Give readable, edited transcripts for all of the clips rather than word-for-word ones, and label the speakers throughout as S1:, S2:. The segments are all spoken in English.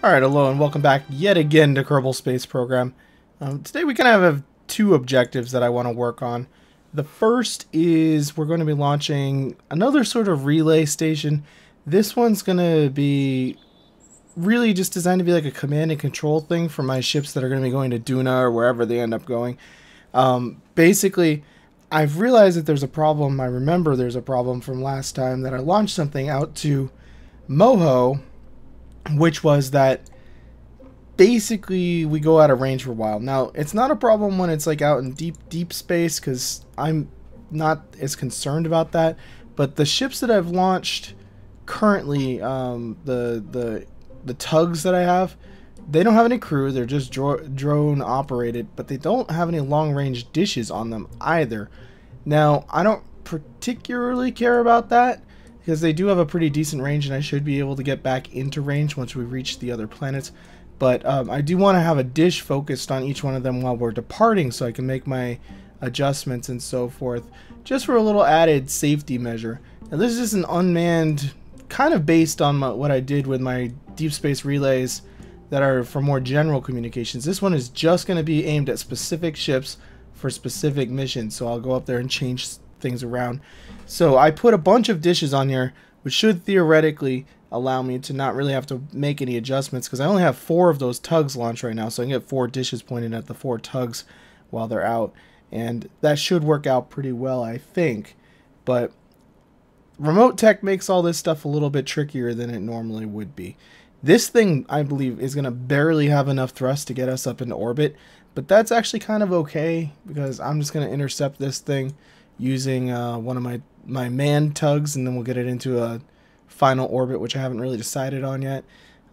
S1: Alright, hello and welcome back yet again to Kerbal Space Program. Today we kind of have two objectives that I want to work on. The first is we're going to be launching another sort of relay station. This one's going to be really just designed to be like a command and control thing for my ships that are going to be going to Duna or wherever they end up going. Basically, I've realized that there's a problem. I remember there's a problem from last time that I launched something out to Moho, which was that basically we go out of range for a while. Now, it's not a problem when it's like out in deep space, because I'm not as concerned about that. But the ships that I've launched currently, the tugs that I have, they don't have any crew. They're just drone operated, but they don't have any long range dishes on them either. Now, I don't particularly care about that, because they do have a pretty decent range, and I should be able to get back into range once we reach the other planets. But I do want to have a dish focused on each one of them while we're departing, so I can make my adjustments and so forth, just for a little added safety measure. Now, this is just an unmanned, kind of based on what I did with my deep space relays that are for more general communications. This one is just going to be aimed at specific ships for specific missions, so I'll go up there and change things around. So I put a bunch of dishes on here, which should theoretically allow me to not really have to make any adjustments, because I only have 4 of those tugs launched right now, so I can get 4 dishes pointed at the 4 tugs while they're out, and that should work out pretty well, I think. But remote tech makes all this stuff a little bit trickier than it normally would be. This thing, I believe, is going to barely have enough thrust to get us up into orbit, but that's actually kind of okay, because I'm just going to intercept this thing using one of my manned tugs, and then we'll get it into a final orbit, which I haven't really decided on yet.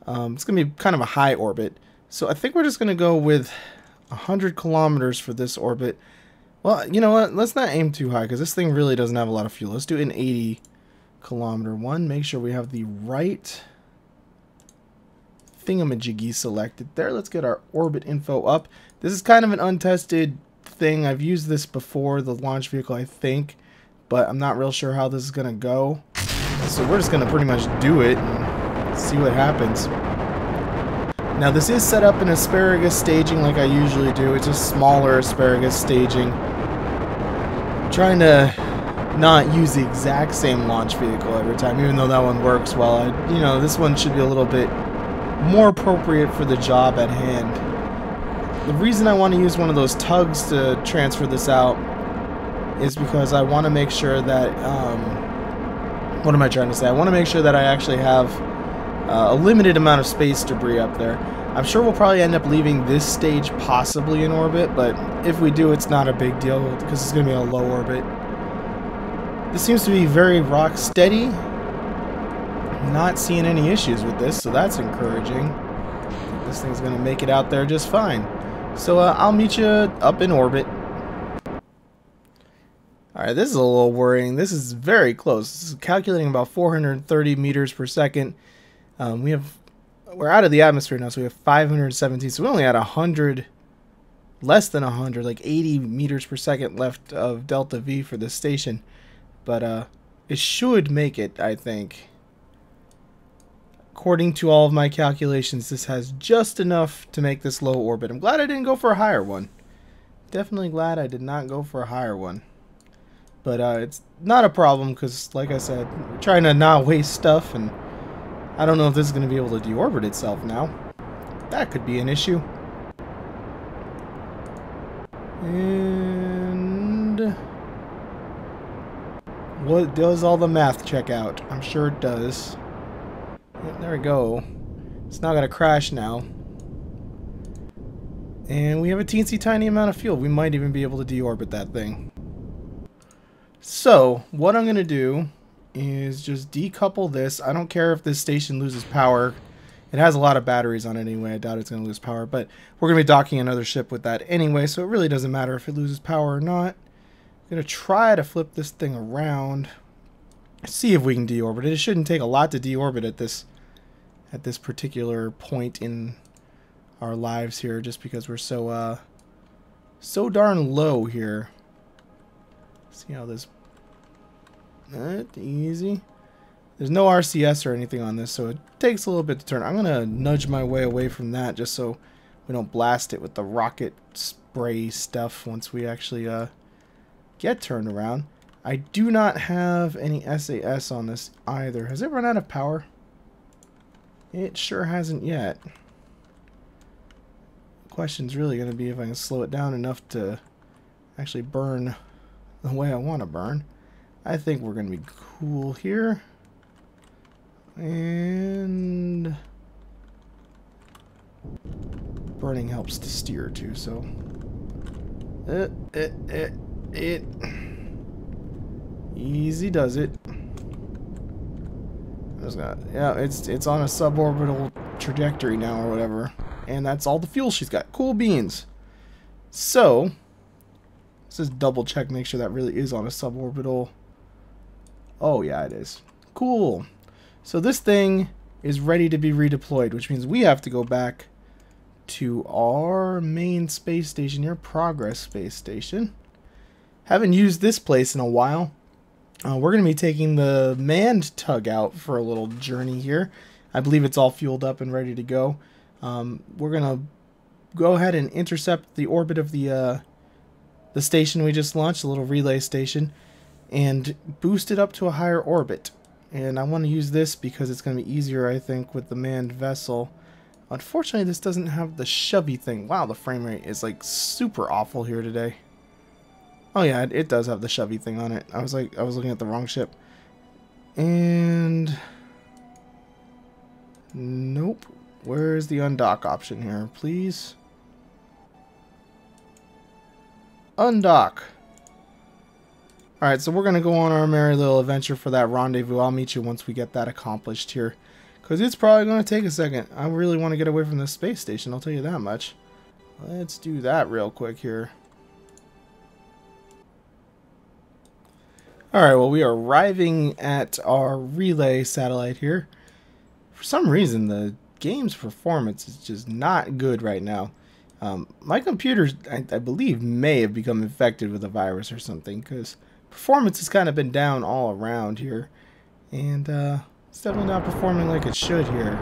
S1: It's going to be kind of a high orbit, so I think we're just going to go with 100 kilometers for this orbit. Well, you know what? Let's not aim too high, because this thing really doesn't have a lot of fuel. Let's do an 80 kilometer one. Make sure we have the right thingamajiggy selected there. Let's get our orbit info up. This is kind of an untested thing. I've used this before, the launch vehicle, I think, but I'm not real sure how this is going to go. So we're just going to pretty much do it and see what happens. Now, this is set up in asparagus staging like I usually do. It's just smaller asparagus staging. I'm trying to not use the exact same launch vehicle every time, even though that one works well. You know, this one should be a little bit more appropriate for the job at hand. The reason I want to use one of those tugs to transfer this out is because I want to make sure that, what am I trying to say? I want to make sure that I actually have a limited amount of space debris up there. I'm sure we'll probably end up leaving this stage possibly in orbit, but if we do, it's not a big deal because it's going to be a low orbit. This seems to be very rock steady. Not seeing any issues with this, so that's encouraging. This thing's going to make it out there just fine. So I'll meet you up in orbit. Alright, this is a little worrying. This is very close. This is calculating about 430 meters per second. We're out of the atmosphere now, so we have 517. So we only had 100, less than 100, like 80 meters per second left of delta V for this station. But it should make it, I think. According to all of my calculations, this has just enough to make this low orbit. I'm glad I didn't go for a higher one. Definitely glad I did not go for a higher one. But it's not a problem because, like I said, we're trying to not waste stuff, and I don't know if this is going to be able to deorbit itself now. That could be an issue. And what does all the math check out? I'm sure it does. Yep, there we go. It's not going to crash now. And we have a teensy tiny amount of fuel. We might even be able to deorbit that thing. So, what I'm going to do is just decouple this. I don't care if this station loses power. It has a lot of batteries on it anyway. I doubt it's going to lose power. But we're going to be docking another ship with that anyway, so it really doesn't matter if it loses power or not. I'm going to try to flip this thing around. See if we can deorbit it. It shouldn't take a lot to deorbit at this particular point in our lives here, just because we're so darn low here. See how this easy. There's no RCS or anything on this, so it takes a little bit to turn. I'm going to nudge my way away from that just so we don't blast it with the rocket spray stuff once we actually get turned around. I do not have any SAS on this either. Has it run out of power? It sure hasn't yet. The question's really going to be if I can slow it down enough to actually burn the way I want to burn. I think we're going to be cool here. And burning helps to steer too, so it easy does it. I'm just gonna, yeah, it's on a suborbital trajectory now or whatever, and that's all the fuel she's got. Cool beans. So let's just double check, make sure that really is on a suborbital. Oh yeah, it is. Cool. So this thing is ready to be redeployed, which means we have to go back to our main space station here, Progress Space Station. Haven't used this place in a while. We're going to be taking the manned tug out for a little journey here. I believe it's all fueled up and ready to go. We're going to go ahead and intercept the orbit of the station we just launched, the little relay station, and boost it up to a higher orbit. And I want to use this because it's going to be easier, I think, with the manned vessel. Unfortunately, this doesn't have the shovey thing. Wow, the frame rate is like super awful here today. Oh yeah, it does have the shovey thing on it. I was looking at the wrong ship. And nope. Where's the undock option here, please? Undock. Alright, so we're going to go on our merry little adventure for that rendezvous. I'll meet you once we get that accomplished here. Because it's probably going to take a second. I really want to get away from the space station, I'll tell you that much. Let's do that real quick here. Alright, well, we are arriving at our relay satellite here. For some reason, the game's performance is just not good right now. My computer, I believe, may have become infected with a virus or something, because performance has kind of been down all around here. And it's definitely not performing like it should here.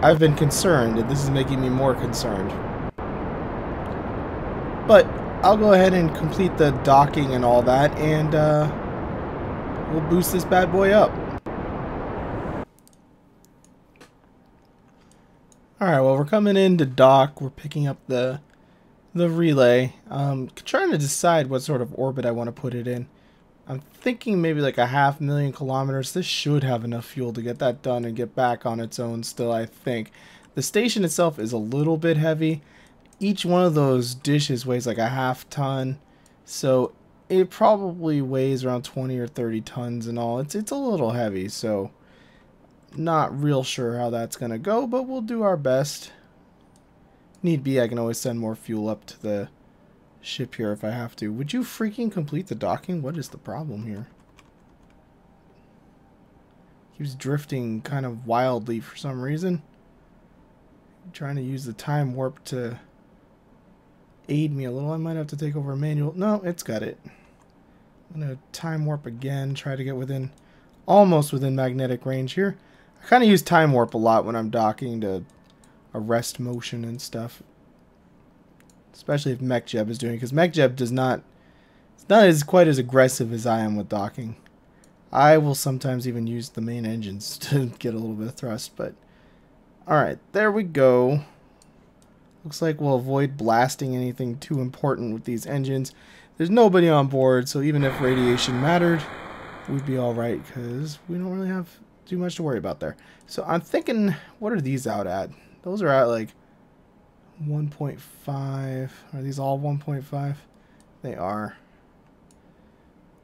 S1: I've been concerned, and this is making me more concerned. But I'll go ahead and complete the docking and all that, and we'll boost this bad boy up. Alright, well, we're coming in to dock. We're picking up the relay. Trying to decide what sort of orbit I want to put it in. I'm thinking maybe like 500,000 kilometers. This should have enough fuel to get that done and get back on its own still, I think. The station itself is a little bit heavy. Each one of those dishes weighs like a half ton. So it probably weighs around 20 or 30 tons and all. It's a little heavy, so not real sure how that's going to go, but we'll do our best. Need be, I can always send more fuel up to the ship here if I have to. Would you freaking complete the docking? What is the problem here? Keeps drifting kind of wildly for some reason. I'm trying to use the time warp to aid me a little. I might have to take over a manual. No, it's got it. I'm going to time warp again, try to get within, almost within magnetic range here. I kind of use time warp a lot when I'm docking to arrest motion and stuff. Especially if MechJeb is doing it, because MechJeb does not, it's not as quite as aggressive as I am with docking. I will sometimes even use the main engines to get a little bit of thrust, but alright, there we go. Looks like we'll avoid blasting anything too important with these engines. There's nobody on board, so even if radiation mattered, we'd be alright, because we don't really have too much to worry about there. So I'm thinking, what are these out at? Those are at like 1.5. Are these all 1.5? They are.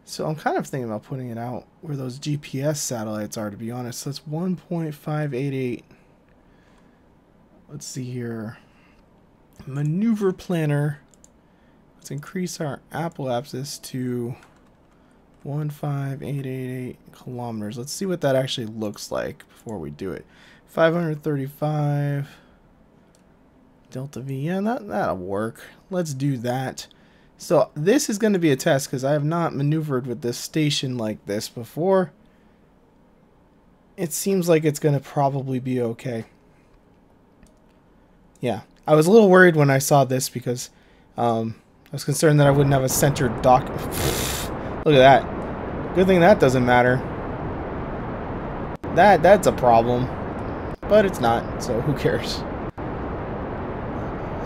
S1: So I'm kind of thinking about putting it out where those GPS satellites are, to be honest. So that's 1.588. Let's see here. Maneuver planner. Let's increase our apoapsis to 15888 kilometers. Let's see what that actually looks like before we do it. 535 delta V. Yeah, that'll work. Let's do that. So this is going to be a test because I have not maneuvered with this station like this before. it seems like it's going to probably be okay. Yeah, I was a little worried when I saw this because I was concerned that I wouldn't have a centered dock. Look at that. Good thing that doesn't matter. That's a problem. But it's not, so who cares?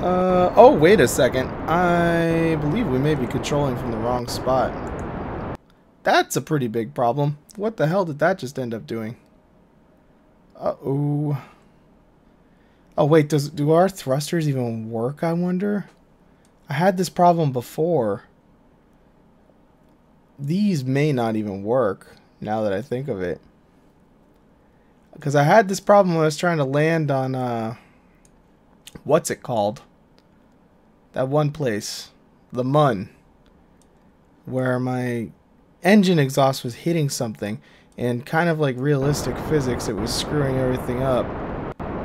S1: Oh, wait a second. I believe we may be controlling from the wrong spot. That's a pretty big problem. What the hell did that just end up doing? Uh-oh. Oh, wait, do our thrusters even work, I wonder? I had this problem before. These may not even work, now that I think of it. Because I had this problem when I was trying to land on, what's it called? That one place. The Mun. Where my engine exhaust was hitting something. And kind of like realistic physics, it was screwing everything up.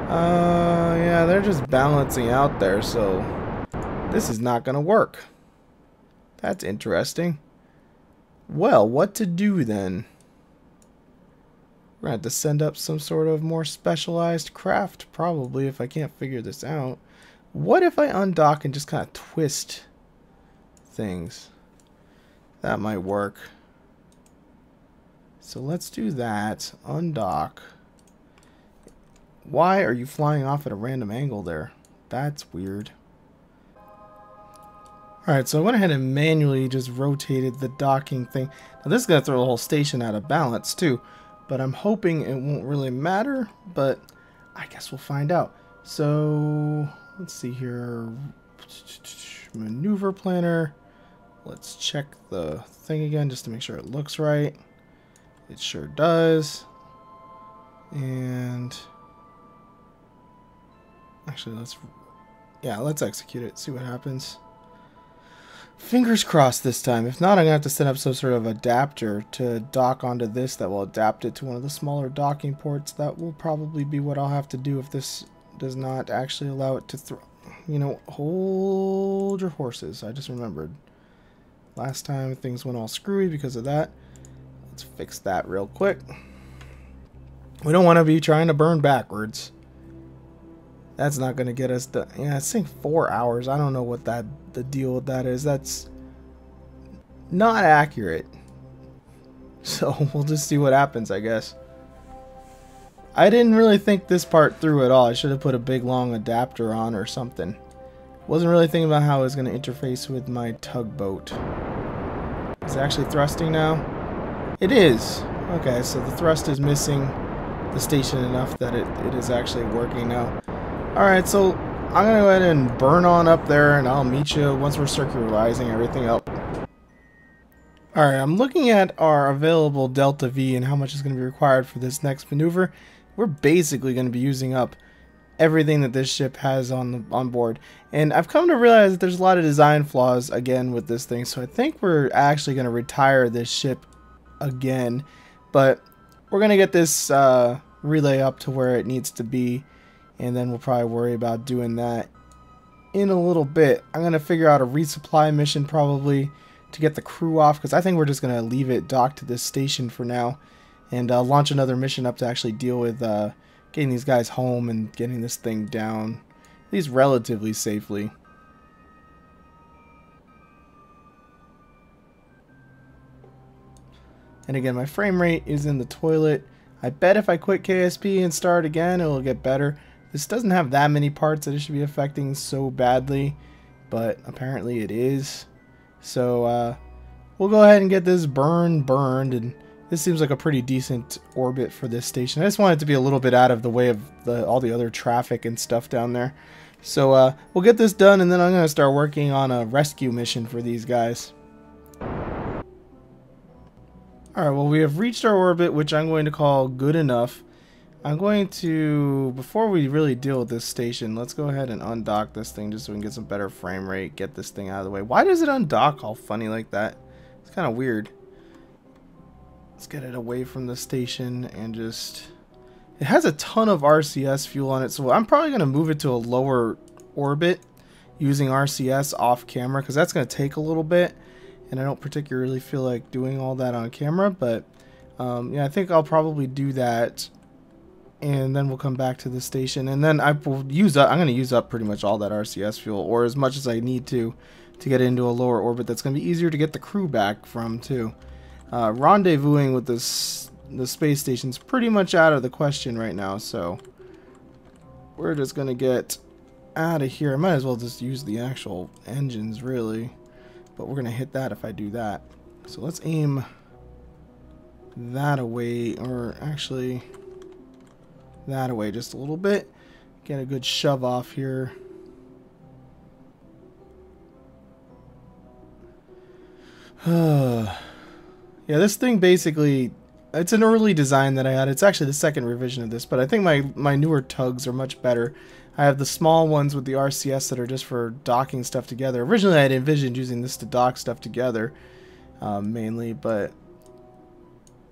S1: Yeah, they're just balancing out there, so this is not going to work. That's interesting. Well, what to do then? We're going to have to send up some sort of more specialized craft, probably, if I can't figure this out. What if I undock and just kind of twist things? That might work. So let's do that. Undock. Why are you flying off at a random angle there? That's weird. Alright, so I went ahead and manually just rotated the docking thing. Now this is going to throw the whole station out of balance too. But I'm hoping it won't really matter. But I guess we'll find out. So let's see here. Maneuver planner. Let's check the thing again just to make sure it looks right. It sure does. And actually, let's execute it, see what happens. Fingers crossed this time. If not, I'm going to have to set up some sort of adapter to dock onto this that will adapt it to one of the smaller docking ports. That will probably be what I'll have to do if this does not actually allow it to throw. You know, hold your horses. I just remembered. Last time things went all screwy because of that. Let's fix that real quick. We don't want to be trying to burn backwards. That's not going to get us done. Yeah, it's saying 4 hours. I don't know what the deal with that is. That's not accurate. So we'll just see what happens, I guess. I didn't really think this part through at all. I should have put a big long adapter on or something. Wasn't really thinking about how I was going to interface with my tugboat. Is it actually thrusting now? It is. Okay, so the thrust is missing the station enough that it is actually working now. Alright, so I'm going to go ahead and burn on up there, and I'll meet you once we're circularizing everything up. Alright, I'm looking at our available delta V and how much is going to be required for this next maneuver. We're basically going to be using up everything that this ship has on board. And I've come to realize that there's a lot of design flaws again with this thing, so I think we're actually going to retire this ship again. But we're going to get this relay up to where it needs to be, and then we'll probably worry about doing that in a little bit. I'm going to figure out a resupply mission probably to get the crew off, because I think we're just going to leave it docked to this station for now and launch another mission up to actually deal with getting these guys home and getting this thing down, at least relatively safely. And again, my frame rate is in the toilet. I bet if I quit KSP and start again, it will get better. This doesn't have that many parts that it should be affecting so badly, but apparently it is. So we'll go ahead and get this burned, and this seems like a pretty decent orbit for this station. I just want it to be a little bit out of the way of all the other traffic and stuff down there. So we'll get this done, and then I'm going to start working on a rescue mission for these guys. Alright, well, we have reached our orbit, which I'm going to call good enough. I'm going to, before we really deal with this station, let's go ahead and undock this thing just so we can get some better frame rate, get this thing out of the way. Why does it undock all funny like that? It's kind of weird. Let's get it away from the station and just... It has a ton of RCS fuel on it, so I'm probably going to move it to a lower orbit using RCS off camera, because that's going to take a little bit, and I don't particularly feel like doing all that on camera, but Yeah, I think I'll probably do that, and then we'll come back to the station, and then I'm going to use up pretty much all that RCS fuel, or as much as I need to get into a lower orbit. That's going to be easier to get the crew back from too. Rendezvousing with the space station's pretty much out of the question right now, so we're just going to get out of here. I might as well just use the actual engines, really, but we're going to hit that if I do that. So let's aim that away, or actually that away just a little bit. Get a good shove off here. Yeah, this thing basically, it's an early design that I had. It's actually the second revision of this, but I think my newer tugs are much better. I have the small ones with the RCS that are just for docking stuff together. Originally, I had envisioned using this to dock stuff together, mainly, but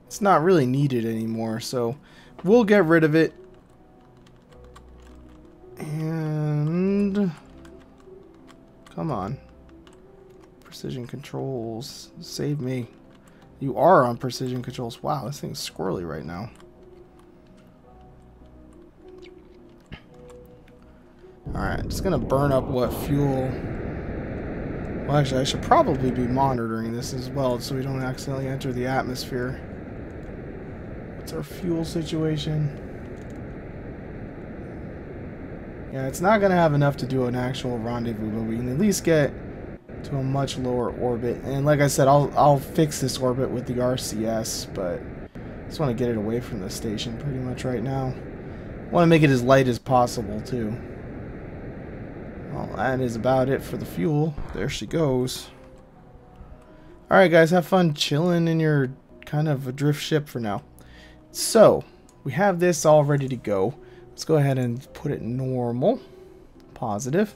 S1: it's not really needed anymore, so we'll get rid of it. And come on. Precision controls. Save me. You are on precision controls. Wow, this thing's squirrely right now. Alright, just gonna burn up what fuel. Well, actually, I should probably be monitoring this as well so we don't accidentally enter the atmosphere. What's our fuel situation? Yeah, it's not gonna have enough to do an actual rendezvous, but we can at least get to a much lower orbit. And like I said, I'll fix this orbit with the RCS, but I just want to get it away from the station pretty much right now. I want to make it as light as possible too. Well, that is about it for the fuel. There she goes. Alright guys, have fun chilling in your kind of a drift ship for now. So, we have this all ready to go. Let's go ahead and put it normal. Positive.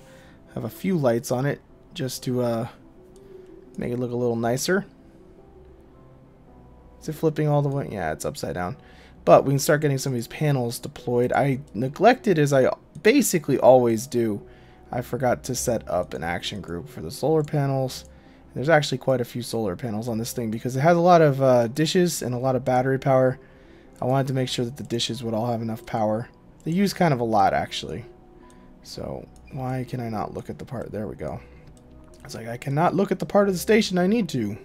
S1: Have a few lights on it, just to make it look a little nicer. Is it flipping all the way? Yeah, it's upside down. But we can start getting some of these panels deployed. I neglected, as I basically always do. I forgot to set up an action group for the solar panels. There's actually quite a few solar panels on this thing because it has a lot of dishes and a lot of battery power. I wanted to make sure that the dishes would all have enough power. They use kind of a lot, actually. So why can I not look at the part? There we go. It's like I cannot look at the part of the station I need to.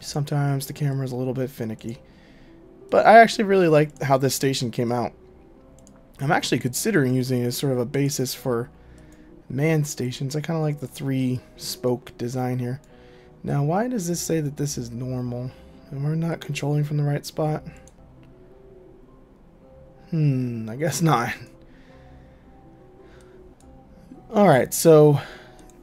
S1: Sometimes the camera's a little bit finicky. But I actually really like how this station came out. I'm actually considering using it as sort of a basis for manned stations. I kind of like the 3-spoke design here. Now, why does this say that this is normal? And we're not controlling from the right spot? I guess not. Alright, so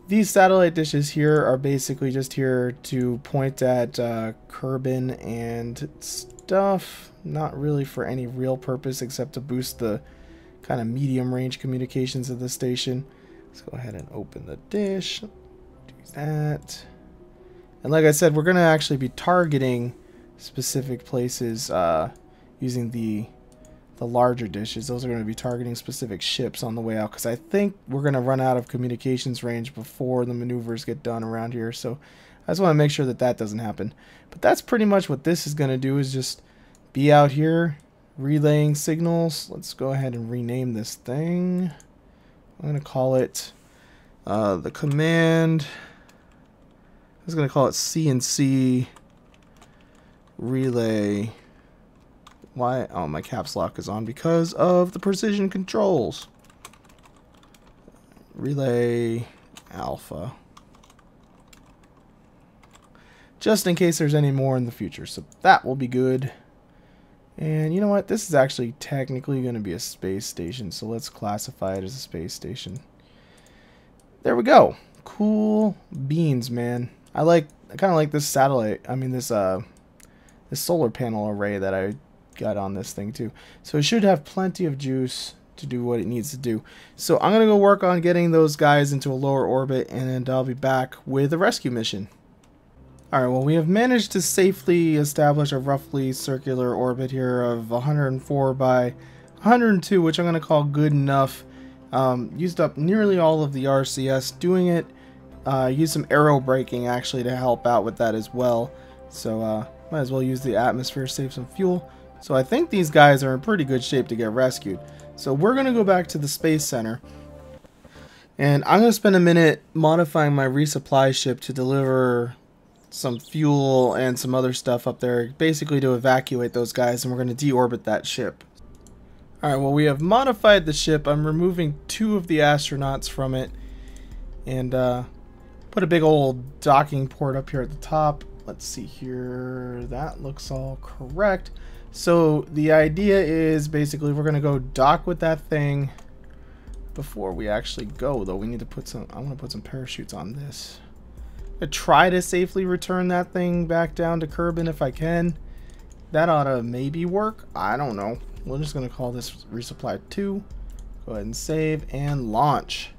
S1: these satellite dishes here are basically just here to point at Kerbal and stuff. Not really for any real purpose except to boost the kind of medium range communications of the station. Let's go ahead and open the dish. Do that. And like I said, we're going to actually be targeting specific places using the larger dishes. Those are going to be targeting specific ships on the way out, because I think we're going to run out of communications range before the maneuvers get done around here. So I just want to make sure that that doesn't happen. But that's pretty much what this is going to do, is just be out here relaying signals. Let's go ahead and rename this thing. I'm going to call it the command. I was going to call it CNC relay. Why? Oh, my caps lock is on because of the precision controls. Relay alpha. Just in case there's any more in the future. So that will be good. And you know what? This is actually technically going to be a space station. So let's classify it as a space station. There we go. Cool beans, man. I kind of like this satellite. I mean, this solar panel array that I got on this thing too. So it should have plenty of juice to do what it needs to do. So I'm going to go work on getting those guys into a lower orbit, and I'll be back with a rescue mission. Alright, well, we have managed to safely establish a roughly circular orbit here of 104 by 102, which I'm going to call good enough. Used up nearly all of the RCS doing it. Used some aero braking actually to help out with that as well. So Might as well use the atmosphere, save some fuel. So I think these guys are in pretty good shape to get rescued. So we're going to go back to the Space Center. And I'm going to spend a minute modifying my resupply ship to deliver some fuel and some other stuff up there. Basically to evacuate those guys, and we're going to deorbit that ship. Alright, well, we have modified the ship. I'm removing 2 of the astronauts from it. And put a big old docking port up here at the top. Let's see here. That looks all correct. So the idea is basically we're going to go dock with that thing. Before we actually go, though, we need to put some... I want to put some parachutes on this. I try to safely return that thing back down to Kerbal if I can. That ought to maybe work. I don't know. We're just going to call this resupply 2. Go ahead and save and launch.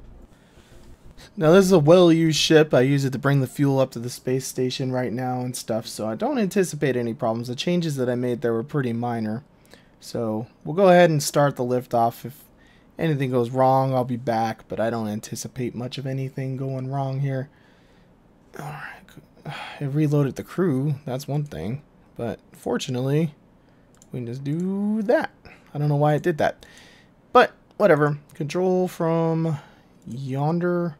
S1: Now this is a well-used ship. I use it to bring the fuel up to the space station right now and stuff, so I don't anticipate any problems. The changes that I made there were pretty minor. So we'll go ahead and start the liftoff. If anything goes wrong, I'll be back, but I don't anticipate much of anything going wrong here. Alright, it reloaded the crew. That's one thing. But fortunately, we can just do that. I don't know why it did that. But whatever. Control from yonder.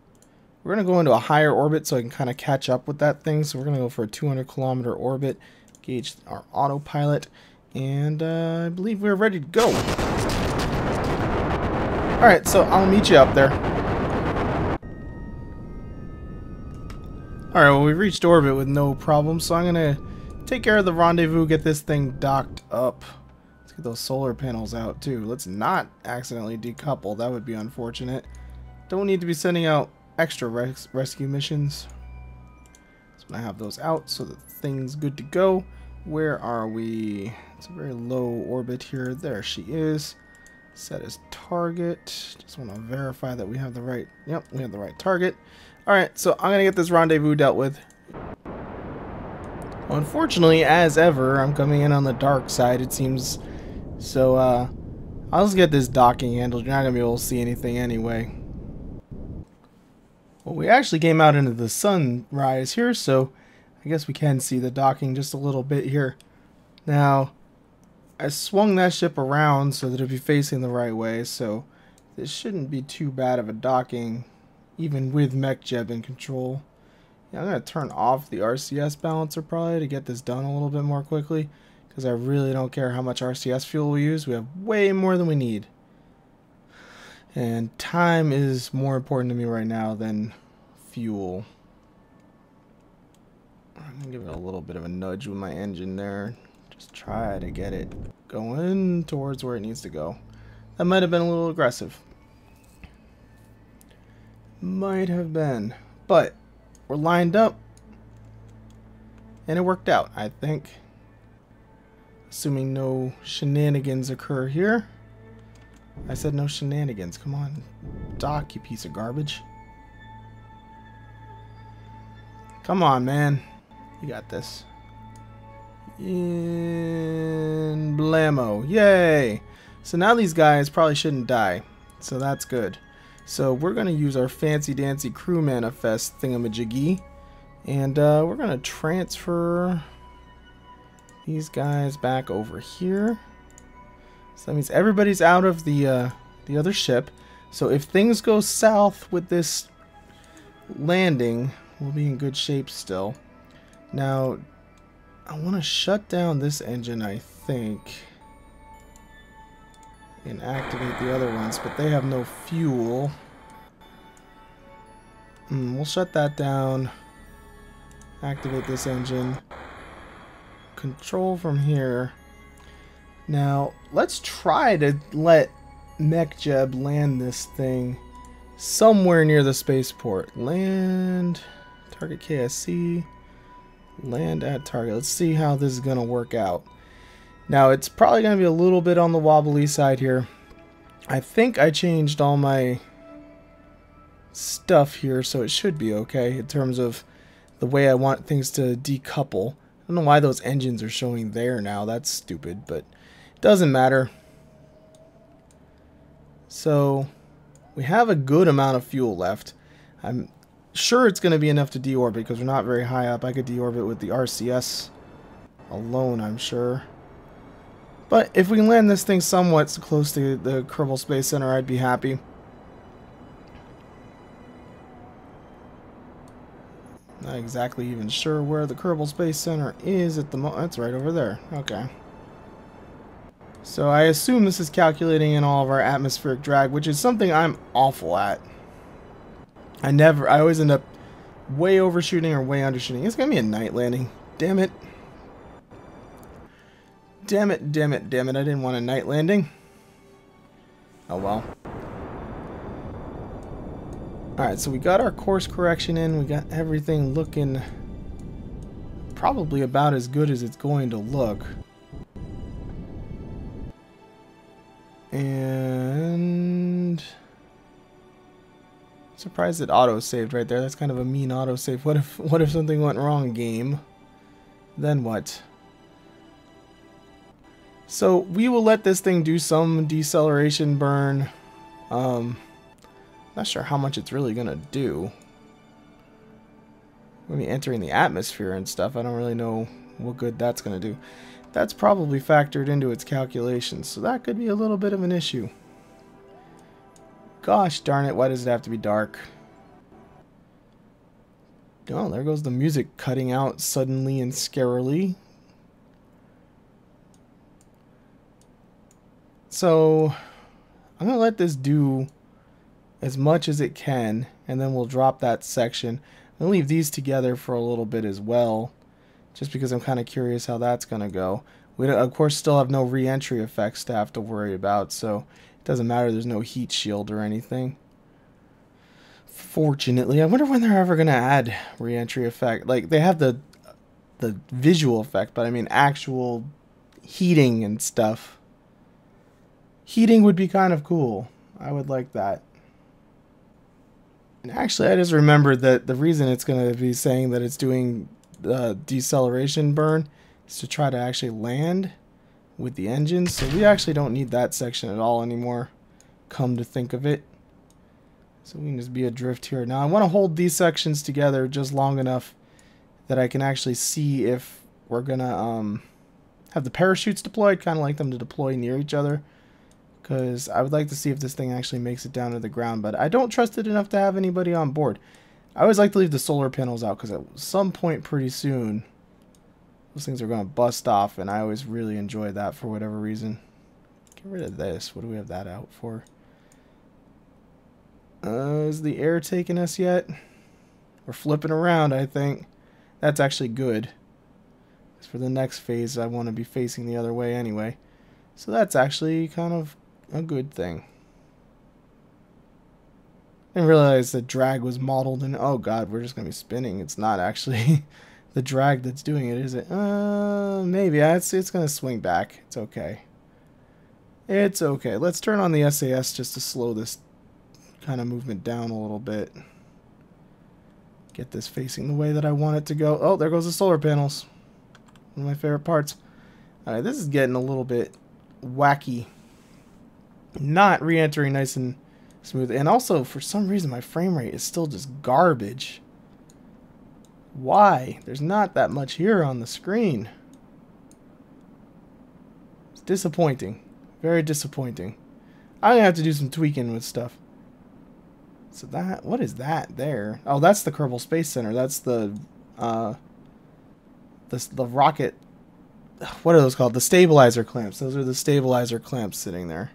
S1: We're going to go into a higher orbit so I can kind of catch up with that thing. So we're going to go for a 200-kilometer orbit. Gauge our autopilot. And I believe we're ready to go. Alright, so I'll meet you up there. Alright, well, we reached orbit with no problem. So I'm going to take care of the rendezvous, get this thing docked up. Let's get those solar panels out, too. Let's not accidentally decouple. That would be unfortunate. Don't need to be sending out extra rescue missions. So I'm gonna have those out so the thing's good to go. Where are we? It's a very low orbit here. There she is. Set as target. Just want to verify that we have the right. Yep, we have the right target. All right, so I'm gonna get this rendezvous dealt with. Well, unfortunately, as ever, I'm coming in on the dark side. It seems. So I'll just get this docking handled. You're not gonna be able to see anything anyway. Well, we actually came out into the sunrise here, so I guess we can see the docking just a little bit here. Now, I swung that ship around so that it'd be facing the right way, so this shouldn't be too bad of a docking, even with MechJeb in control. Yeah, I'm going to turn off the RCS balancer probably to get this done a little bit more quickly, because I really don't care how much RCS fuel we use. We have way more than we need. And time is more important to me right now than fuel. I'm going to give it a little bit of a nudge with my engine there. Just try to get it going towards where it needs to go. That might have been a little aggressive. Might have been. But we're lined up. And it worked out, I think. Assuming no shenanigans occur here. I said no shenanigans. Come on, dock, you piece of garbage. Come on, man. You got this. In blammo. Yay! So now these guys probably shouldn't die. So that's good. So we're going to use our fancy-dancy crew manifest thingamajiggy. And we're going to transfer these guys back over here. So that means everybody's out of the other ship. So if things go south with this landing, we'll be in good shape still. Now, I want to shut down this engine, I think, and activate the other ones, but they have no fuel. We'll shut that down. Activate this engine. Control from here. Now, let's try to let MechJeb land this thing somewhere near the spaceport. Land, target KSC, land at target. Let's see how this is going to work out. Now, it's probably going to be a little bit on the wobbly side here. I think I changed all my stuff here, so it should be okay in terms of the way I want things to decouple. I don't know why those engines are showing there now. That's stupid, but it doesn't matter. So we have a good amount of fuel left. I'm sure it's going to be enough to deorbit because we're not very high up. I could deorbit with the RCS alone, I'm sure. But if we can land this thing somewhat close to the Kerbal Space Center, I'd be happy. Not exactly even sure where the Kerbal Space Center is at the moment. That's right over there. Okay. So I assume this is calculating in all of our atmospheric drag, which is something I'm awful at. I always end up way overshooting or way undershooting. It's gonna be a night landing. Damn it. Damn it, damn it, damn it. I didn't want a night landing. Oh well. Alright, so we got our course correction in. We got everything looking probably about as good as it's going to look. And surprised it auto-saved right there. That's kind of a mean auto-save. What if something went wrong, game? Then what? So we will let this thing do some deceleration burn. Not sure how much it's really gonna do. We'll be entering the atmosphere and stuff. I don't really know what good that's gonna do. That's probably factored into its calculations, so that could be a little bit of an issue. Gosh darn it, why does it have to be dark? Oh, there goes the music cutting out suddenly and scarily. So I'm going to let this do as much as it can, and then we'll drop that section. I'm going to leave these together for a little bit as well, just because I'm kind of curious how that's going to go. We, of course, still have no re-entry effects to have to worry about, so it doesn't matter. There's no heat shield or anything. Fortunately, I wonder when they're ever going to add re-entry effect. Like, they have the visual effect, but I mean actual heating and stuff. Heating would be kind of cool. I would like that. And actually, I just remembered that the reason it's going to be saying that it's doing the deceleration burn is to try to actually land with the engines. So we actually don't need that section at all anymore, come to think of it. So we can just be adrift here. Now I want to hold these sections together just long enough that I can actually see if we're going to have the parachutes deployed, kind of like them to deploy near each other. Because I would like to see if this thing actually makes it down to the ground, but I don't trust it enough to have anybody on board. I always like to leave the solar panels out, because at some point pretty soon, those things are going to bust off, and I always really enjoy that for whatever reason. Get rid of this. What do we have that out for? Is the air taking us yet? We're flipping around, I think. That's actually good. Because for the next phase, I want to be facing the other way anyway. So that's actually kind of a good thing. I didn't realize the drag was modeled in... Oh god, we're just going to be spinning. It's not actually the drag that's doing it, is it? Maybe. It's going to swing back. It's okay. It's okay. Let's turn on the SAS just to slow this kind of movement down a little bit. Get this facing the way that I want it to go. Oh, there goes the solar panels. One of my favorite parts. Alright, this is getting a little bit wacky. Not re-entering nice and smooth. And also, for some reason, my frame rate is still just garbage. Why? There's not that much here on the screen. It's disappointing. Very disappointing. I'm gonna have to do some tweaking with stuff. So that, what is that there? Oh, that's the Kerbal Space Center. That's the rocket. What are those called? The stabilizer clamps. Those are the stabilizer clamps sitting there.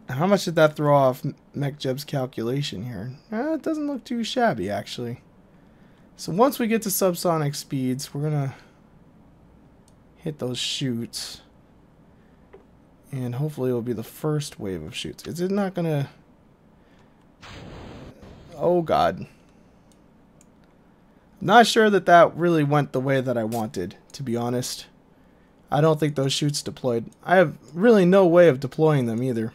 S1: How much did that throw off MechJeb's calculation here? It doesn't look too shabby, actually. So once we get to subsonic speeds, we're going to hit those chutes. And hopefully it will be the first wave of chutes. Is it not going to... Oh, God. Not sure that that really went the way that I wanted, to be honest. I don't think those chutes deployed. I have really no way of deploying them either.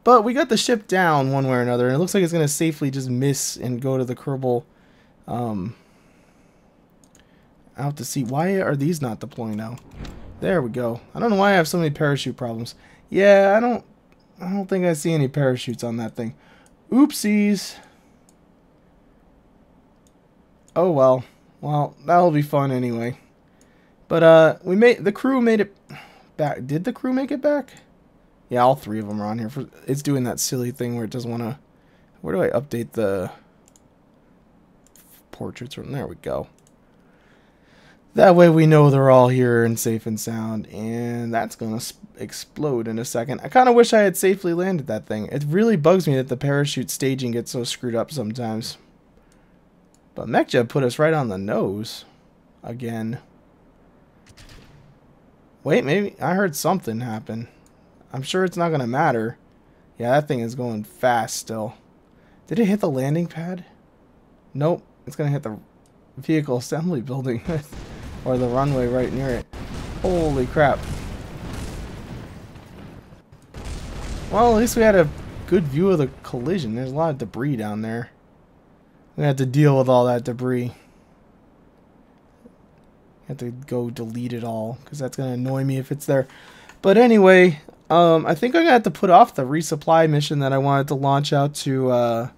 S1: But we got the ship down one way or another, and it looks like it's going to safely just miss and go to the Kerbal out to sea. Why are these not deploying now? There we go. I don't know why I have so many parachute problems. Yeah, I don't think I see any parachutes on that thing. Oopsies. Oh well. Well, that'll be fun anyway. But the crew made it back. Did the crew make it back? Yeah, all three of them are on here. It's doing that silly thing where it doesn't want to. Where do I update the portraits from? There we go. That way we know they're all here and safe and sound. And that's going to explode in a second. I kind of wish I had safely landed that thing. It really bugs me that the parachute staging gets so screwed up sometimes. But MechJeb put us right on the nose. Again. Wait, maybe I heard something happen. I'm sure it's not going to matter. Yeah, that thing is going fast still. Did it hit the landing pad? Nope. It's going to hit the vehicle assembly building. Or the runway right near it. Holy crap. Well, at least we had a good view of the collision. There's a lot of debris down there. We had to deal with all that debris. Have to go delete it all because that's going to annoy me if it's there. But anyway, I think I'm going to have to put off the resupply mission that I wanted to launch out to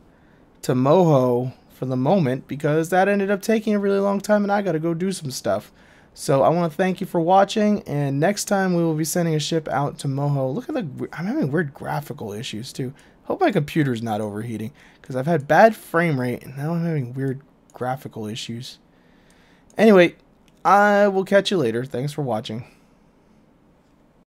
S1: Moho for the moment, because that ended up taking a really long time and I got to go do some stuff. So I want to thank you for watching, and next time we will be sending a ship out to Moho. Look at I'm having weird graphical issues too. Hope my computer's not overheating, because I've had bad frame rate and now I'm having weird graphical issues. Anyway, I will catch you later. Thanks for watching.